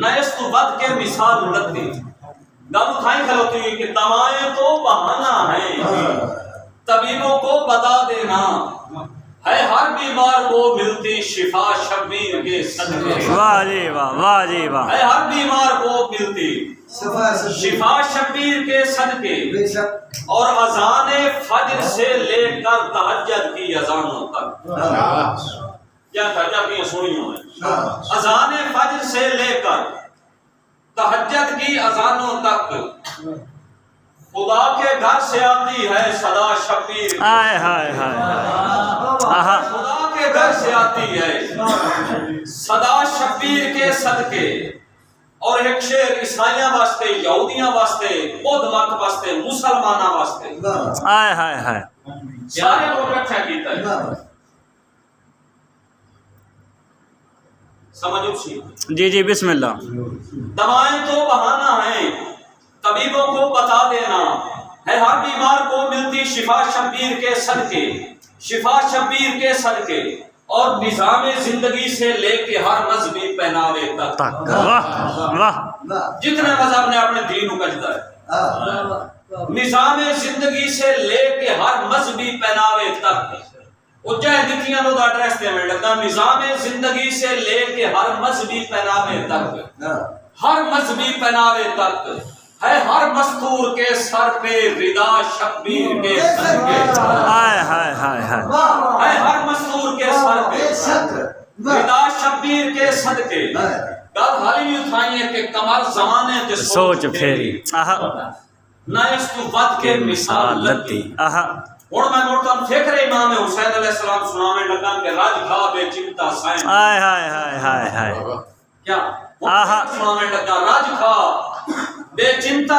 نیست بد کے مثال لگتی گل اٹھائی کھلوتی کہ دوائیں تو بہانہ ہیں طبیبوں کو بتا دینا ہے ہر بیمار کو ملتی شفا شبیر کے صدقے واہ جی واہ، واہ جی واہ، ہے ہر بیمار کو ملتی شفا شبیر کے صدقے اور اذان فجر سے لے کر تہجد کی اذانوں تک کیا کی سنیوں میں اذان فجر سے لے کر تہجد کی اذانوں تک خدا کے گھر سے آتی ہے صدا شبیر کی ہائے ہائے ہائے، خدا کے گھر سے آتی ہے صدا شبیر کے صدقے اور ایک شعر عیسائیاں واسطے یہودیاں واسطے بدھ مت واسطے مسلماناں واسطے ہائے ہائے ہائے، سارے لوگ اکٹھا کیتا ہے سمجھو سی جی جی بسم اللہ۔ دوائیں تو بہانہ ہیں طبیبوں کو بتا دینا ہے ہر بیمار کو ملتی شفا شبیر کے صدقے شفا شبیر کے صدقے اور نظام زندگی سے لے کے ہر مذہبی پہناوے تک واہ واہ، جتنے مذہب نے اپنے دین کو کجدا ہے نظام زندگی سے لے کے ہر مذہبی پہناوے تک وہ چاہے دکھیاں لوگ ایڈریس دے میں لگتا نظام زندگی سے لے کے ہر مذہبی پہناوے تک ہر مذہبی پہناوے تک ہے ہر مستور کے سر پہ ردا شبیر کے صدقے ہائے ہائے ہائے ہائے، ہے ہر مستور کے سر پہ ردا شبیر کے صدقے گل حالی بھی اٹھائی ہے کہ کمر زمانے تے سوچ پھیری، آہا نیست بد کے مثال لتی آہا، اور میں موڑتا ہوں فکر امام حسین علیہ السلام سنانے لگا کہ راج کھا بے چنتا سائن ہائے ہائے ہائے ہائے ہائے، کیا آہا سنانے لگا راج کھا بے چنتا